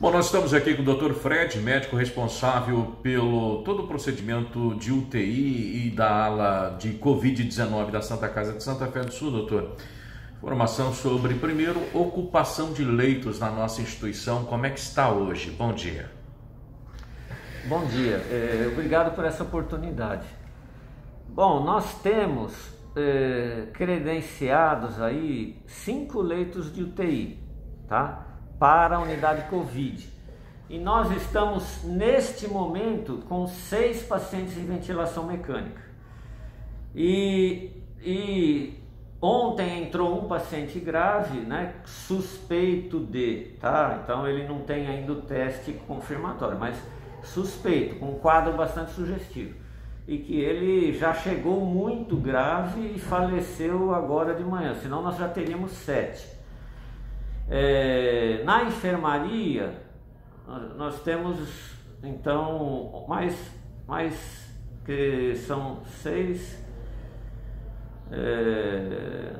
Bom, nós estamos aqui com o Dr. Fred, médico responsável pelo todo o procedimento de UTI e da ala de Covid-19 da Santa Casa de Santa Fé do Sul, doutor. Informação sobre, primeiro, ocupação de leitos na nossa instituição, como é que está hoje? Bom dia. Bom dia, obrigado por essa oportunidade. Bom, nós temos credenciados aí 5 leitos de UTI, tá? Para a unidade Covid. E nós estamos, neste momento, com 6 pacientes em ventilação mecânica. E ontem entrou um paciente grave, né, suspeito de, tá? Então ele não tem ainda o teste confirmatório, mas suspeito, com um quadro bastante sugestivo. E que ele já chegou muito grave e faleceu agora de manhã, senão nós já teríamos 7. Na enfermaria nós temos então mais que são 6,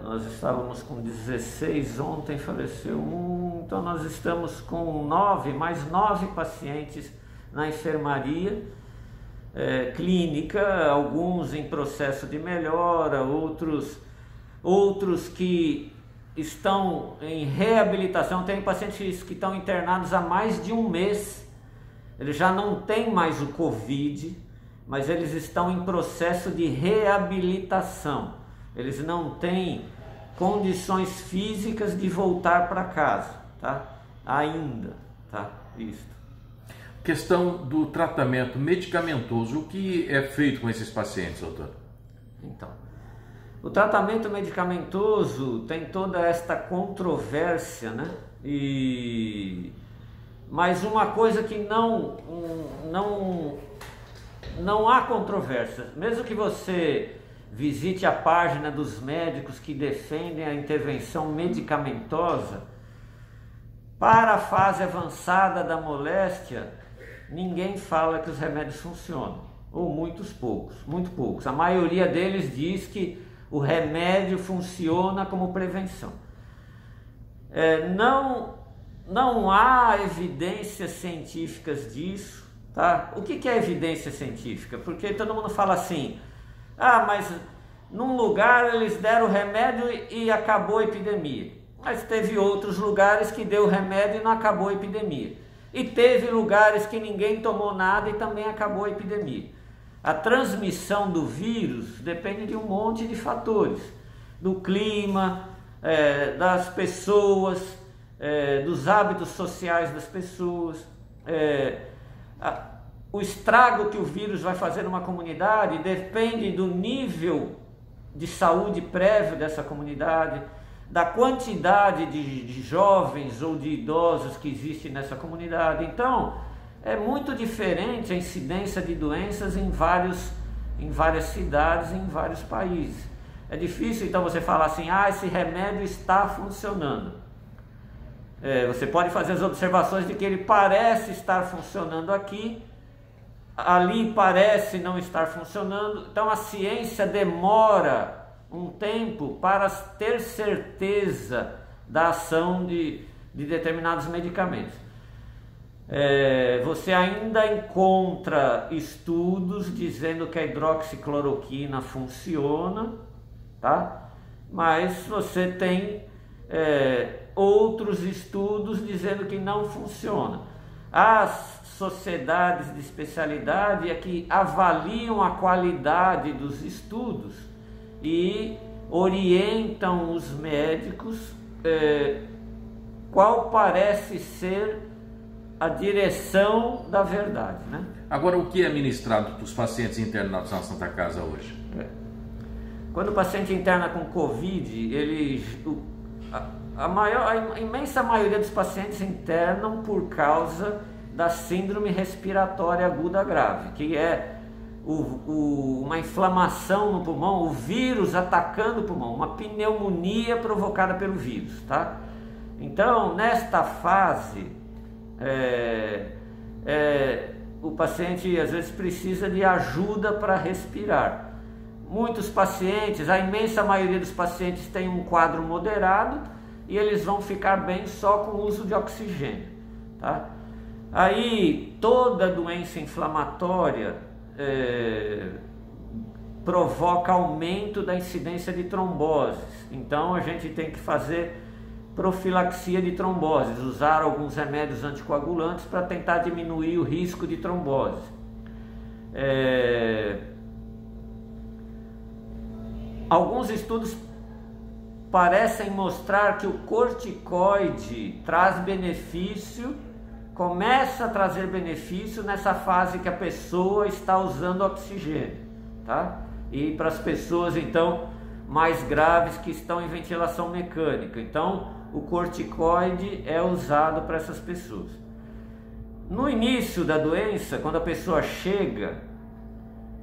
nós estávamos com 16, ontem faleceu um, então nós estamos com mais 9 pacientes na enfermaria clínica, alguns em processo de melhora, outros que estão em reabilitação. Tem pacientes que estão internados há mais de um mês, eles já não têm mais o Covid, mas eles estão em processo de reabilitação, eles não têm condições físicas de voltar para casa, tá? Ainda, tá? Isso. Questão do tratamento medicamentoso, o que é feito com esses pacientes, doutor? Então, o tratamento medicamentoso tem toda esta controvérsia, né? Mas uma coisa que não há controvérsia, mesmo que você visite a página dos médicos que defendem a intervenção medicamentosa, para a fase avançada da moléstia, ninguém fala que os remédios funcionam, ou muito poucos. A maioria deles diz que o remédio funciona como prevenção. Não há evidências científicas disso, tá? O que é evidência científica? Porque todo mundo fala assim, mas num lugar eles deram o remédio e acabou a epidemia. Mas teve outros lugares que deu o remédio e não acabou a epidemia. E teve lugares que ninguém tomou nada e também acabou a epidemia. A transmissão do vírus depende de um monte de fatores, do clima, das pessoas, dos hábitos sociais das pessoas, o estrago que o vírus vai fazer numa comunidade depende do nível de saúde prévio dessa comunidade, da quantidade de jovens ou de idosos que existe nessa comunidade. Então, é muito diferente a incidência de doenças em várias cidades, em vários países. É difícil então você falar assim, esse remédio está funcionando. Você pode fazer as observações de que ele parece estar funcionando aqui, ali parece não estar funcionando. Então a ciência demora um tempo para ter certeza da ação de determinados medicamentos. Você ainda encontra estudos dizendo que a hidroxicloroquina funciona, tá? Mas você tem outros estudos dizendo que não funciona. As sociedades de especialidade é que avaliam a qualidade dos estudos e orientam os médicos qual parece ser a direção da verdade, né? Agora, o que é ministrado para os pacientes internados na Santa Casa hoje? Quando o paciente interna com Covid, a imensa maioria dos pacientes internam por causa da síndrome respiratória aguda grave, que é uma inflamação no pulmão, o vírus atacando o pulmão, uma pneumonia provocada pelo vírus, tá? Então, nesta fase, o paciente às vezes precisa de ajuda para respirar. Muitos pacientes, a imensa maioria dos pacientes tem um quadro moderado e eles vão ficar bem só com o uso de oxigênio, tá? Aí toda doença inflamatória provoca aumento da incidência de tromboses. Então a gente tem que fazer profilaxia de tromboses, usar alguns remédios anticoagulantes para tentar diminuir o risco de trombose. Alguns estudos parecem mostrar que o corticoide traz benefício, começa a trazer benefício nessa fase que a pessoa está usando oxigênio, tá? E para as pessoas então mais graves que estão em ventilação mecânica, então o corticoide é usado para essas pessoas. No início da doença, quando a pessoa chega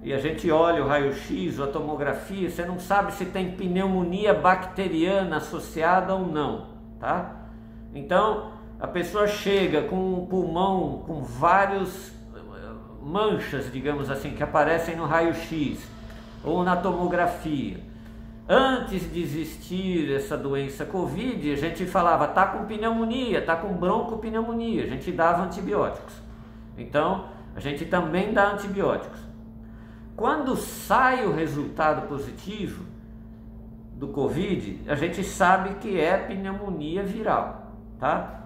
e a gente olha o raio-x ou a tomografia, você não sabe se tem pneumonia bacteriana associada ou não, tá? Então a pessoa chega com um pulmão com várias manchas, digamos assim, que aparecem no raio-x ou na tomografia. Antes de existir essa doença Covid, a gente falava, tá com pneumonia, tá com broncopneumonia, a gente dava antibióticos. Então, a gente também dá antibióticos. Quando sai o resultado positivo do Covid, a gente sabe que é pneumonia viral, tá?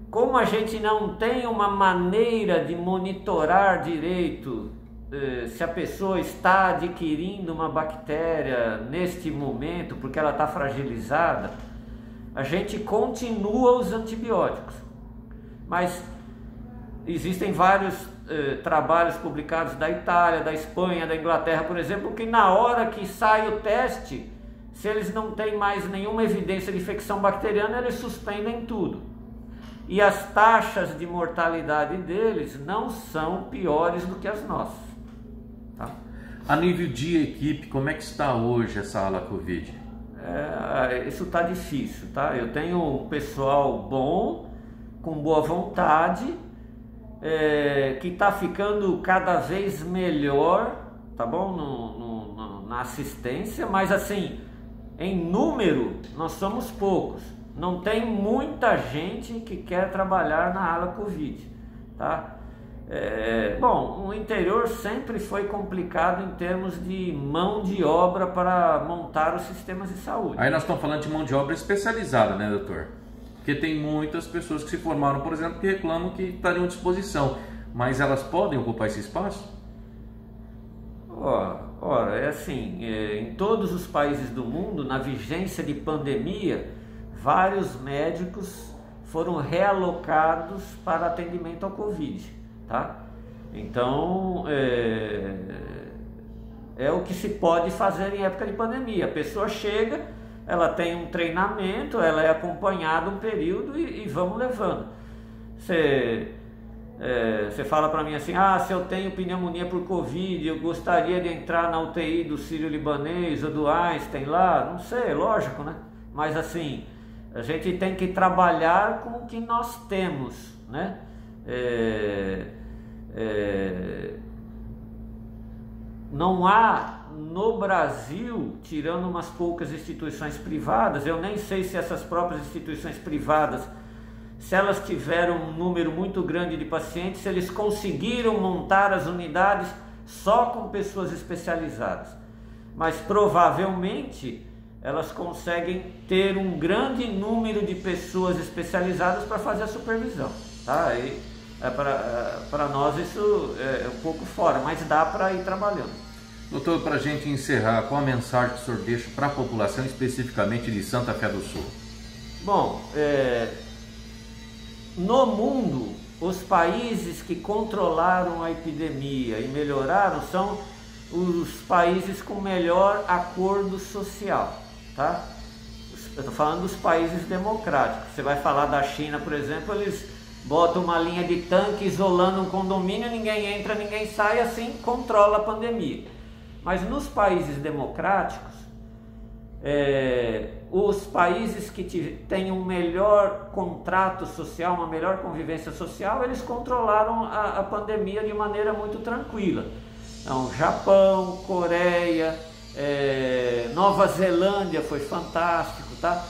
Como a gente não tem uma maneira de monitorar direito se a pessoa está adquirindo uma bactéria neste momento, porque ela está fragilizada, a gente continua os antibióticos. Mas existem vários trabalhos publicados da Itália, da Espanha, da Inglaterra, por exemplo, que na hora que sai o teste, se eles não têm mais nenhuma evidência de infecção bacteriana, eles suspendem tudo. E as taxas de mortalidade deles não são piores do que as nossas. Tá? A nível de equipe, como é que está hoje essa ala Covid? Isso está difícil, tá? Eu tenho um pessoal bom, com boa vontade, que está ficando cada vez melhor, tá bom? Na assistência, mas assim, em número, nós somos poucos. Não tem muita gente que quer trabalhar na ala Covid, tá? Bom, o interior sempre foi complicado em termos de mão de obra para montar os sistemas de saúde. Aí nós estamos falando de mão de obra especializada, né, doutor? Porque tem muitas pessoas que se formaram, por exemplo, que reclamam que estariam à disposição, mas elas podem ocupar esse espaço? Ora, é assim, em todos os países do mundo, na vigência de pandemia, vários médicos foram realocados para atendimento ao Covid, tá? Então, é o que se pode fazer em época de pandemia. A pessoa chega, ela tem um treinamento, ela é acompanhada um período e vamos levando. Você fala para mim assim, se eu tenho pneumonia por Covid, eu gostaria de entrar na UTI do Sírio-Libanês ou do Einstein lá, não sei, lógico, né? Mas assim, a gente tem que trabalhar com o que nós temos, né? Não há no Brasil, tirando umas poucas instituições privadas, eu nem sei se essas próprias instituições privadas, se elas tiveram um número muito grande de pacientes, se eles conseguiram montar as unidades só com pessoas especializadas. Mas provavelmente elas conseguem ter um grande número de pessoas especializadas para fazer a supervisão, tá? E para nós isso é um pouco fora, mas dá para ir trabalhando. Doutor, para a gente encerrar, qual a mensagem que o senhor deixa para a população, especificamente de Santa Fé do Sul? Bom, no mundo, os países que controlaram a epidemia e melhoraram são os países com melhor acordo social, tá? Eu estou falando dos países democráticos. Você vai falar da China, por exemplo, eles botam uma linha de tanque isolando um condomínio, ninguém entra, ninguém sai, assim controla a pandemia. Mas nos países democráticos, os países que têm um melhor contrato social, uma melhor convivência social, eles controlaram a pandemia de maneira muito tranquila. Então, Japão, Coreia, Nova Zelândia foi fantástico, tá?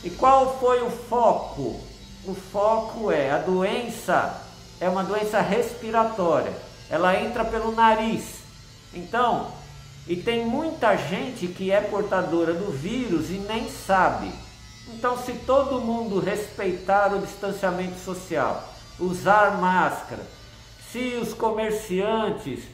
E qual foi o foco? O foco a doença é uma doença respiratória, ela entra pelo nariz. Então, e tem muita gente que é portadora do vírus e nem sabe. Então, se todo mundo respeitar o distanciamento social, usar máscara, se os comerciantes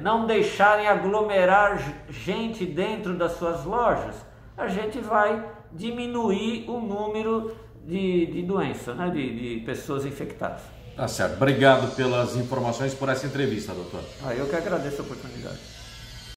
não deixarem aglomerar gente dentro das suas lojas, a gente vai diminuir o número de doenças, né? de pessoas infectadas. Tá certo. Obrigado pelas informações, por essa entrevista, doutor. Eu que agradeço a oportunidade.